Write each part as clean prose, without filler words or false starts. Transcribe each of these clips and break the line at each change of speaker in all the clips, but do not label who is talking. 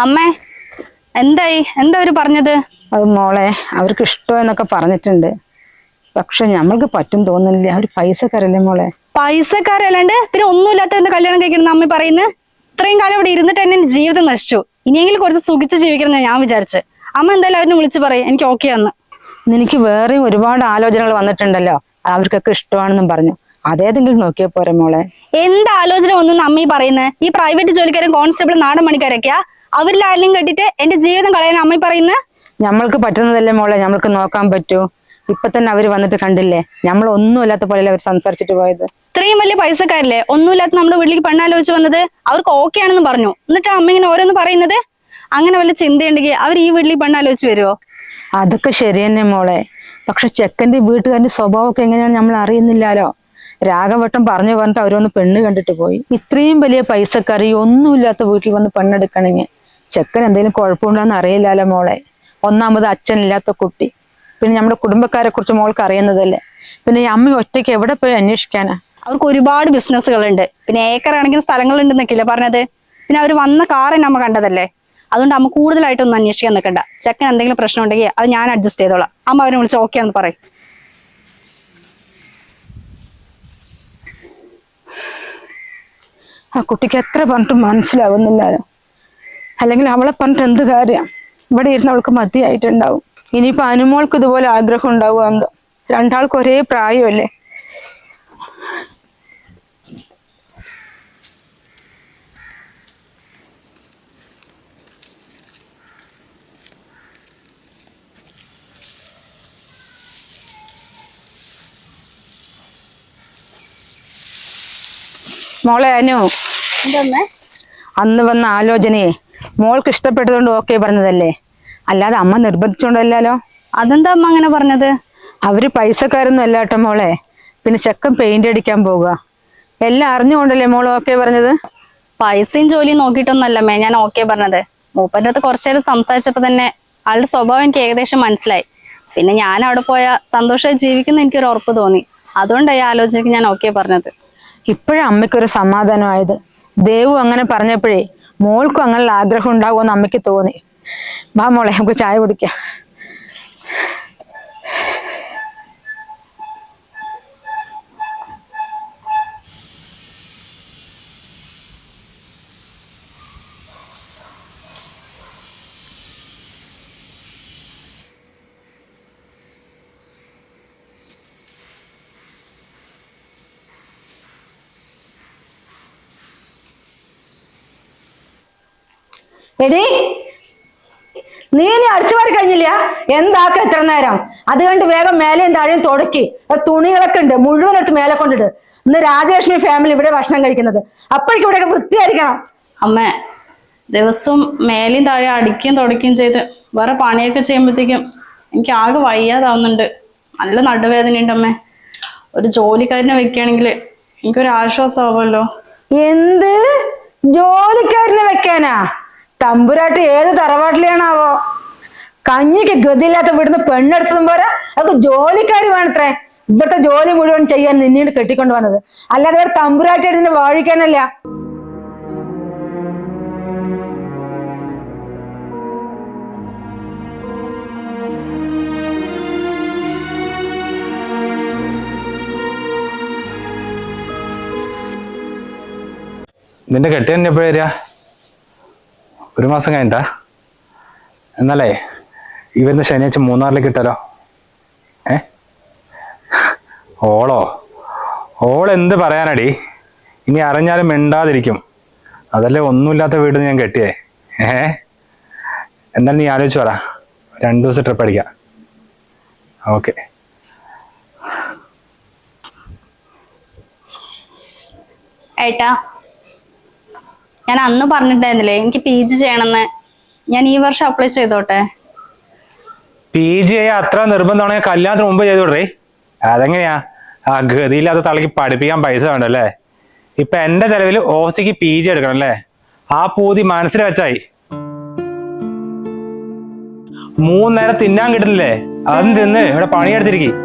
അമ്മേ, എന്താ അവര് പറഞ്ഞത്?
അത് മോളെ, അവർക്ക് ഇഷ്ടം എന്നൊക്കെ പറഞ്ഞിട്ടുണ്ട്. പക്ഷെ നമ്മൾക്ക് പറ്റും തോന്നുന്നില്ല. അവര് പൈസക്കാരല്ലേ മോളെ.
പൈസക്കാരല്ലാണ്ട് പിന്നെ ഒന്നുമില്ലാത്തവന്റെ കല്യാണം കഴിക്കണം അമ്മ പറയുന്നത്. ഇത്രയും കാലം ഇവിടെ ഇരുന്നിട്ട് എന്നെ എന്റെ ജീവിതം നശിച്ചു. ഇനിയെങ്കിലും കുറച്ച് സുഖിച്ച് ജീവിക്കണം ഞാൻ വിചാരിച്ച്. അമ്മ എന്തായാലും അവരിനെ വിളിച്ച് പറയും എനിക്ക് ഓക്കെ ആന്ന്.
നിനക്ക് വേറെയും ഒരുപാട് ആലോചനകൾ വന്നിട്ടുണ്ടല്ലോ, അവർക്കൊക്കെ ഇഷ്ടമാണെന്നും പറഞ്ഞു. അതേതെങ്കിലും നോക്കിയാ പോരെ മോളെ.
എന്ത് ആലോചന ഒന്നും അമ്മ ഈ പറയുന്നത്? ഈ പ്രൈവറ്റ് ജോലിക്കാരും കോൺസ്റ്റബിൾ നാടൻ പണിക്കാരൊക്കെയാ. അവരിൽ ആരെങ്കിലും കെട്ടിട്ട് എന്റെ ജീവിതം കളയാൻ അമ്മ പറയുന്നത്?
നമ്മൾക്ക് പറ്റുന്നതല്ലേ മോളെ നമ്മൾക്ക് നോക്കാൻ പറ്റൂ. ഇപ്പൊ തന്നെ അവര് വന്നിട്ട് കണ്ടില്ലേ, നമ്മൾ ഒന്നുമില്ലാത്ത പോലെയല്ലേ അവർ സംസാരിച്ചിട്ട് പോയത്.
ഇത്രയും വലിയ പൈസക്കാരല്ലേ ഒന്നുമില്ലാത്ത നമ്മുടെ വീട്ടിലേക്ക് പെണ്ണാലോചിച്ച് വന്നത്. അവർക്ക് ഓക്കെ ആണെന്ന് പറഞ്ഞു. എന്നിട്ട് അമ്മ ഇങ്ങനെ ഓരോന്ന് പറയുന്നത്. അങ്ങനെ വല്ല ചിന്തയുണ്ടെങ്കിൽ അവർ ഈ വീട്ടിലേക്ക് പെണ്ണാലോചിച്ച് വരുമോ?
അതൊക്കെ ശരി തന്നെ മോളെ. പക്ഷെ ചെക്കന്റെ വീട്ടുകാരന്റെ സ്വഭാവമൊക്കെ എങ്ങനെയാണെന്ന് നമ്മൾ അറിയുന്നില്ലാലോ. രാഘവട്ടം പറഞ്ഞു പറഞ്ഞിട്ട് അവരൊന്ന് പെണ്ണ് കണ്ടിട്ട് പോയി. ഇത്രയും വലിയ പൈസക്കാരി ഒന്നുമില്ലാത്ത വീട്ടിൽ വന്ന് പെണ്ണെടുക്കണെങ്കിൽ ചെക്കൻ എന്തെങ്കിലും കുഴപ്പമുണ്ടോന്ന് അറിയില്ലാലോ മോളെ. ഒന്നാമത് അച്ഛനില്ലാത്ത കുട്ടി, പിന്നെ നമ്മുടെ കുടുംബക്കാരെ കുറിച്ച് മോൾക്ക് അറിയുന്നതല്ലേ. പിന്നെ ഈ അമ്മ ഒറ്റയ്ക്ക് എവിടെ പോയി അന്വേഷിക്കാനാ?
അവർക്ക് ഒരുപാട് ബിസിനസ്സുകളുണ്ട്, പിന്നെ ഏക്കർ കണക്കിന് സ്ഥലങ്ങളുണ്ടെന്നൊക്കെയല്ലേ പറഞ്ഞത്. പിന്നെ അവർ വന്ന കാറ് നമ്മ കണ്ടതല്ലേ. അതുകൊണ്ട് അമ്മ കൂടുതലായിട്ടൊന്നും അന്വേഷിക്കാൻ നിൽക്കണ്ട. ചെക്കൻ എന്തെങ്കിലും പ്രശ്നം ഉണ്ടെങ്കിൽ അത് ഞാൻ അഡ്ജസ്റ്റ് ചെയ്തോളാം. അമ്മ അവരെ വിളിച്ച് ഓക്കെ ആണെന്ന് പറയും.
ആ കുട്ടിക്ക് എത്ര പറഞ്ഞിട്ടും മനസ്സിലാവുന്നില്ലല്ലോ. അല്ലെങ്കിൽ അവളെ പറഞ്ഞിട്ട് എന്ത് കാര്യം? ഇവിടെ ഇരുന്ന് അവൾക്ക് മതിയായിട്ടുണ്ടാവും. ഇനിയിപ്പോ അനുമോൾക്ക് ഇതുപോലെ ആഗ്രഹം ഉണ്ടാവുക എന്തോ. രണ്ടാൾക്ക് ഒരേ പ്രായമല്ലേ. മോളെ അനു,
എന്താ
അന്ന് വന്ന ആലോചനയെ മോൾക്ക് ഇഷ്ടപ്പെട്ടതുകൊണ്ട് ഓക്കെ പറഞ്ഞതല്ലേ, അല്ലാതെ അമ്മ നിർബന്ധിച്ചോണ്ടല്ലോ.
അതെന്താ അമ്മ അങ്ങനെ പറഞ്ഞത്?
അവര് പൈസക്കാരൊന്നും അല്ല കേട്ടോ മോളെ. പിന്നെ ചെക്കൻ പെയിന്റ് അടിക്കാൻ പോവുക, എല്ലാം അറിഞ്ഞുകൊണ്ടല്ലേ മോൾ ഓക്കെ പറഞ്ഞത്.
പൈസയും ജോലിയും നോക്കിയിട്ടൊന്നല്ലമ്മേ ഞാൻ ഓക്കെ പറഞ്ഞത്. മൂപ്പൻ്റെ അടുത്ത് കുറച്ചേരം സംസാരിച്ചപ്പോ തന്നെ ആളുടെ സ്വഭാവം എനിക്ക് ഏകദേശം മനസ്സിലായി. പിന്നെ ഞാൻ അവിടെ പോയാൽ സന്തോഷമായി ജീവിക്കുന്ന എനിക്കൊരു ഉറപ്പ് തോന്നി. അതുകൊണ്ടാണ് ഈ ആലോചനയ്ക്ക് ഞാൻ ഓക്കെ പറഞ്ഞത്.
ഇപ്പോഴും അമ്മയ്ക്കൊരു സമാധാനമായത്. ദേവു അങ്ങനെ പറഞ്ഞപ്പോഴേ മോൾക്കും അങ്ങനെയുള്ള ആഗ്രഹം ഉണ്ടാവുമെന്ന് അമ്മയ്ക്ക് തോന്നി. വാ മോളെ, നമുക്ക് ചായ കുടിക്കാം. എടി, നീ അടിച്ചു മാറി കഴിഞ്ഞില്ല? എന്താക്ക എത്ര നേരം? അത് കണ്ട് വേഗം മേലെയും താഴെയും തുടക്കി. തുണികളൊക്കെ ഉണ്ട്, മുഴുവൻ എടുത്ത് മേലെ കൊണ്ടിട്ട്. ഇന്ന് രാജലക്ഷ്മി ഫാമിലി ഇവിടെ ഭക്ഷണം കഴിക്കുന്നത്. അപ്പോഴേക്കും ഇവിടെയൊക്കെ വൃത്തിയായിരിക്കണം.
അമ്മ ദിവസവും മേലെയും താഴെ അടിക്കുകയും തുടക്കുകയും ചെയ്ത് വേറെ പണിയൊക്കെ ചെയ്യുമ്പോഴത്തേക്കും എനിക്ക് ആകെ വയ്യാതാവുന്നുണ്ട്. നല്ല നടുവേദനയുണ്ട് അമ്മേ. ഒരു ജോലിക്കാരനെ വെക്കുകയാണെങ്കിൽ എനിക്കൊരു ആശ്വാസമാവുമല്ലോ.
എന്ത് ജോലിക്കാരനെ വെക്കാനാ? തമ്പുരാട്ടി ഏത് തറവാട്ടിലാണാവോ? കഞ്ഞിക്ക് ഗതിയില്ലാത്ത വീടുന്ന് പെണ്ണെടുത്തതും പോരാ, അവർക്ക് ജോലിക്കാർ വേണത്രേ. ഇവിടുത്തെ ജോലി മുഴുവൻ ചെയ്യാൻ നിന്നീട് കെട്ടിക്കൊണ്ട് വന്നത്, അല്ലാതെ ഇവിടെ തമ്പുരാട്ടി എടുത്തിട്ട് വാഴിക്കാനല്ല.
നിന്റെ കെട്ടിയൻ എപ്പോഴാ വരിക? ഒരു മാസം കഴിഞ്ഞിട്ടാ? എന്നല്ലേ ഈ വരുന്ന ശനിയാഴ്ച മൂന്നാറിലേക്ക് ഇട്ടാലോ? ഓളെന്ത് പറയാനടി? ഇനി അറിഞ്ഞാലും മിണ്ടാതിരിക്കും. അതല്ലേ ഒന്നുമില്ലാത്ത വീട് ഞാൻ കെട്ടിയേ. എന്തായാലും നീ ആലോചിച്ച് പറ. 2 ദിവസം ട്രിപ്പ് അടിക്കാം. ഓക്കെ.
ഏട്ടാ, ഞാൻ അന്ന് പറഞ്ഞിട്ടായിരുന്നില്ലേ എനിക്ക് PG ചെയ്യണമെന്ന്. ഞാൻ ഈ വർഷം അപ്ലൈ ചെയ്തോട്ടെ?
PG അത്ര നിർബന്ധമാണെങ്കിൽ കല്യാണത്തിന് മുമ്പ് ചെയ്തോടേ. അതെങ്ങനെയാ? ആ ഗതിയില്ലാത്ത തളയ്ക്ക് പഠിപ്പിക്കാൻ പൈസ വേണ്ടല്ലേ. ഇപ്പൊ എന്റെ ചെലവിൽ ഓസിക്ക് PG എടുക്കണം അല്ലേ? ആ പൂതി മനസ്സിൽ വെച്ചായി. 3 നേരം തിന്നാൻ കിട്ടുന്നില്ലേ? അതും തിന്ന് ഇവിടെ പണിയെടുത്തിരിക്കും.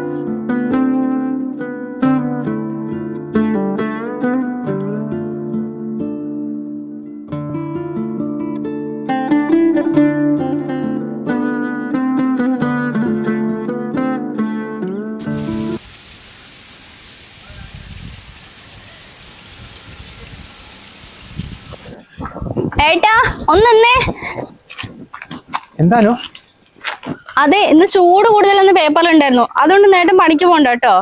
ഏട്ടാ ഒന്നേ.
എന്താണോ?
അതെ, ഇന്ന് ചൂട് കൂടുതലെന്ന് പേപ്പറിലുണ്ടായിരുന്നു, അതുകൊണ്ട് നേട്ടം പണിക്ക് പോണ്ട കേട്ടോ.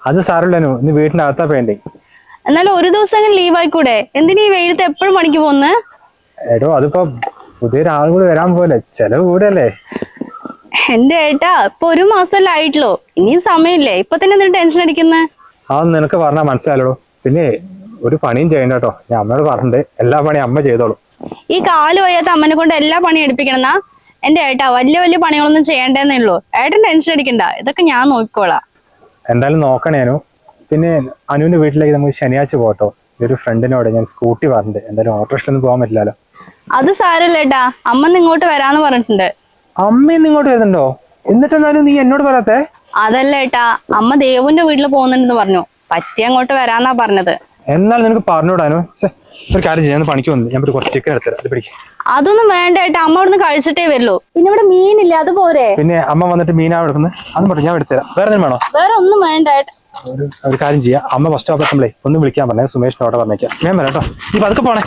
അത് സാരമില്ലനു, ഇന്ന് വീട്ടിന്റെ അകത്താ വേണ്ടേ.
എന്നാലും ഒരു ദിവസം ലീവ് ആയിക്കൂടെ? എന്തിനാ ഈ വെയിലത്ത് എപ്പോഴും പണിക്ക് പോന്ന്?
എടോ അതിപ്പോ പുതിയൊരാൾ കൂടി വരാൻ പോലെ ചെലവ് കൂടല്ലേ.
എന്റെ ഏട്ടാ, ഇപ്പൊ 1 മാസമല്ലേ ആയിട്ടുള്ളൂ, ഇനിയും സമയമില്ലേ, ഇപ്പൊ തന്നെ എന്തിനാ ടെൻഷൻ അടിക്കുന്നത്?
അതൊന്നും നിനക്ക് പറഞ്ഞാൽ മനസ്സിലായല്ലോ. പിന്നെ ഒരു പണിയും ചെയ്യണ്ട കേട്ടോ, ഞാൻ അമ്മയോട് പറഞ്ഞിട്ട് എല്ലാ പണിയും അമ്മ ചെയ്തോളൂ.
ഈ കാല് വയ്യാത്ത അമ്മനെ കൊണ്ട് എല്ലാ പണിയും എടുപ്പിക്കണമെന്നാ? എന്റെ ഏട്ടാ, വലിയ വലിയ പണികളൊന്നും ചെയ്യേണ്ടതെന്നേ ഉള്ളൂ. ഏട്ടൻ ടെൻഷൻ അടിക്കണ്ട, ഇതൊക്കെ ഞാൻ നോക്കിക്കോളാം.
എന്തായാലും നോക്കണേനു. പിന്നെ അനുവിന്റെ വീട്ടിലേക്ക് നമുക്ക് ശനിയാഴ്ച പോട്ടോ. ഒരു ഫ്രണ്ടിനോട് ഞാൻ സ്കൂട്ടി പറഞ്ഞിട്ട്, എന്തായാലും ഓട്ടോറിക്ഷയിലൊന്നും പോകാൻ പറ്റില്ലല്ലോ.
അത് സാരമില്ല ഏട്ടാ, അമ്മ ഇങ്ങോട്ട് വരാന്ന് പറഞ്ഞിട്ടുണ്ട്.
അമ്മ ഇന്ന് ഇങ്ങോട്ട് വരുന്നുണ്ടോ? എന്നിട്ടെന്നാലും നീ എന്നോട് പറയാത്തെ?
അതല്ല ഏട്ടാ, അമ്മ ദേവുന്റെ വീട്ടിൽ പോകുന്നുണ്ടെന്ന് പറഞ്ഞു, പറ്റി അങ്ങോട്ട് വരാന്നാ പറഞ്ഞത്.
എന്നാൽ നിനക്ക് പറഞ്ഞുവിടാനോ. ഒരു കാര്യം ചെയ്യാൻ പണിക്ക് വന്നു, ഞാൻ കുറച്ച് ചിക്കൻ എടുത്തരാം, അത് പിടിക്കും.
അതൊന്നും വേണ്ട ഏട്ടാ, അമ്മ അവിടുന്ന് കഴിച്ചിട്ടേ വരുള്ളൂ. പിന്നെ ഇവിടെ മീനില്ല, അത് പോരെ?
പിന്നെ അമ്മ വന്നിട്ട് മീനാ എടുക്കുന്നത്, അതും പറഞ്ഞു ഞാൻ എടുത്തരാം. വേറെ എന്തെങ്കിലും വേണോ?
വേറെ ഒന്നും വേണ്ട ഏട്ടാ.
ഒരു കാര്യം ചെയ്യാം, അമ്മ ബസ് സ്റ്റോപ്പ് എത്തുമ്പളേ ഒന്ന് വിളിക്കാൻ പറഞ്ഞേ, സുമേഷിനോടെ പറഞ്ഞേക്കാം. ഞാൻ വരാം കേട്ടോ, നീ പതുക്കെ പോണേ.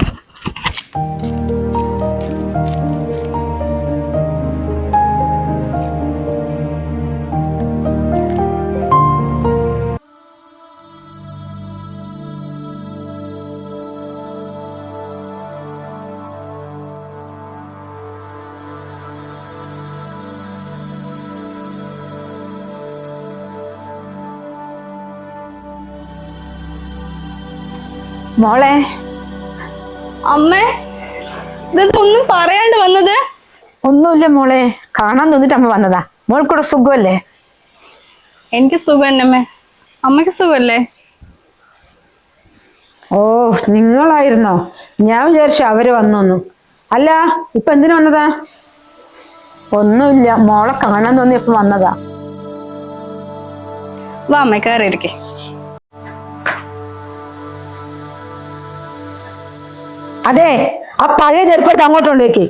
മോളെ,
അമ്മേ, ഇതൊന്നും പറയാണ്ട് വന്നത്?
ഒന്നുമില്ല മോളെ, കാണാൻ തോന്നിട്ട് അമ്മ വന്നതാ. മോൾക്കൂടെ സുഖമല്ലേ?
എനിക്ക് സുഖം തന്നെ അമ്മേ. അമ്മയ്ക്ക് സുഖമല്ലേ?
ഓ, നിങ്ങളായിരുന്നോ? ഞാൻ വിചാരിച്ചു അവര് വന്നോന്നു. അല്ല, ഇപ്പൊ എന്തിനു വന്നതാ? ഒന്നുമില്ല, മോളെ കാണാൻ തോന്നിയപ്പോ വന്നതാ.
വാ അമ്മ, കയറിയിരിക്കേ.
അതെ, ആ പഴയ ചെറുപ്പത്തെ അങ്ങോട്ടുണ്ടേക്ക്.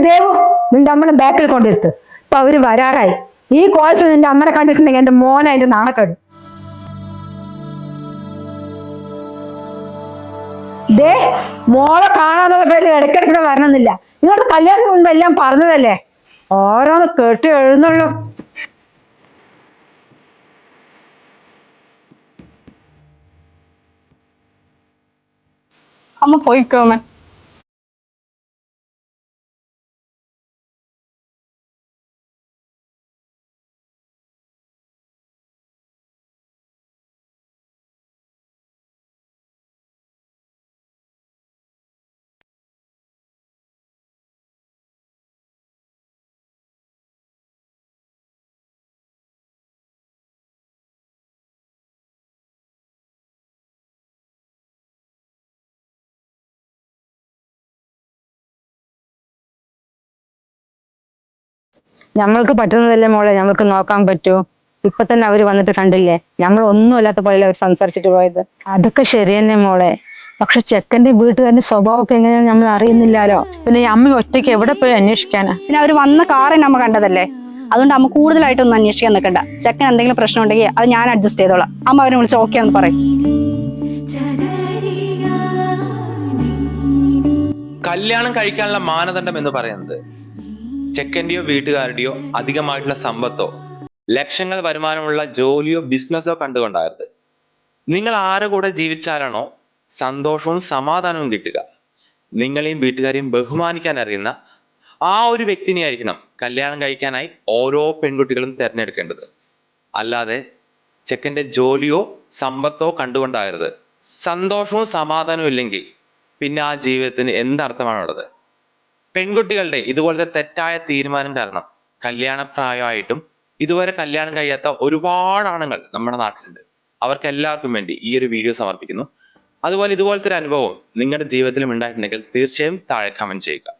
ദേവു, നിന്റെ അമ്മനെ ബാക്കിൽ കൊണ്ടിരുത്ത്. ഇപ്പൊ അവര് വരാറായി. ഈ കോഴ്സ് നിന്റെ അമ്മനെ കണ്ടിട്ടുണ്ടെങ്കിൽ എന്റെ മോനെ അതിന്റെ നാണക്കേട്. ദേ, മോളെ കാണാന്നുള്ള പേര് ഇടയ്ക്കിടയ്ക്ക് വരണമെന്നില്ല. നിങ്ങളുടെ കല്യാണത്തിന് മുൻപ് എല്ലാം പറഞ്ഞതല്ലേ, ഓരോന്ന് കേട്ട് എഴുന്നുള്ളൂ.
അമ്മ പോയിക്കോ അമ്മ.
ഞമ്മൾക്ക് പറ്റുന്നതല്ലേ മോളെ, ഞമ്മൾക്ക് നോക്കാൻ പറ്റൂ. ഇപ്പൊ തന്നെ അവര് വന്നിട്ട് കണ്ടില്ലേ, നമ്മൾ ഒന്നും അല്ലാത്ത പോലെ അവർ സംസാരിച്ചിട്ട് പോയത്. അതൊക്കെ ശരി തന്നെ മോളെ, പക്ഷെ ചെക്കന്റെ വീട്ടുകാരുടെ സ്വഭാവമൊക്കെ എങ്ങനെയാണെന്ന് നമ്മൾ അറിയുന്നില്ലാലോ. പിന്നെ ഈ അമ്മ ഒറ്റയ്ക്ക് എവിടെ പോയി അന്വേഷിക്കാനാ?
പിന്നെ അവര് വന്ന കാറിന് അമ്മ കണ്ടതല്ലേ, അതുകൊണ്ട് അമ്മ കൂടുതലായിട്ടൊന്നും അന്വേഷിക്കാൻ നിൽക്കണ്ട. ചെക്കൻ എന്തെങ്കിലും പ്രശ്നം ഉണ്ടെങ്കിൽ അത് ഞാൻ അഡ്ജസ്റ്റ് ചെയ്തോളാം. അമ്മ അവരെ വിളിച്ച് ഓക്കെ എന്ന് പറയും.
കല്യാണം കഴിക്കാനുള്ള മാനദണ്ഡം എന്ന് പറയുന്നത് ചെക്കൻ്റെയോ വീട്ടുകാരുടെയോ അധികമായിട്ടുള്ള സമ്പത്തോ ലക്ഷങ്ങൾ വരുമാനമുള്ള ജോലിയോ ബിസിനസ്സോ കണ്ടുകൊണ്ടാകരുത്. നിങ്ങൾ ആരെ കൂടെ ജീവിച്ചാലാണോ സന്തോഷവും സമാധാനവും കിട്ടുക, നിങ്ങളെയും വീട്ടുകാരെയും ബഹുമാനിക്കാൻ അറിയുന്ന ആ ഒരു വ്യക്തിനെ ആയിരിക്കണം കല്യാണം കഴിക്കാനായി ഓരോ പെൺകുട്ടികളും തിരഞ്ഞെടുക്കേണ്ടത്. അല്ലാതെ ചെക്കൻ്റെ ജോലിയോ സമ്പത്തോ കണ്ടുകൊണ്ടാകരുത്. സന്തോഷവും സമാധാനവും ഇല്ലെങ്കിൽ പിന്നെ ആ ജീവിതത്തിന് എന്തർത്ഥമാണുള്ളത്? പെൺകുട്ടികളുടെ ഇതുപോലത്തെ തെറ്റായ തീരുമാനം കാരണം കല്യാണപ്രായമായിട്ടും ഇതുവരെ കല്യാണം കഴിയാത്ത ഒരുപാട് ആണുങ്ങൾ നമ്മുടെ നാട്ടിലുണ്ട്. അവർക്ക് എല്ലാവർക്കും വേണ്ടി ഈ ഒരു വീഡിയോ സമർപ്പിക്കുന്നു. അതുപോലെ ഇതുപോലത്തെ ഒരു അനുഭവം നിങ്ങളുടെ ജീവിതത്തിലും ഉണ്ടായിട്ടുണ്ടെങ്കിൽ തീർച്ചയായും താഴെ കമന്റ് ചെയ്യുക.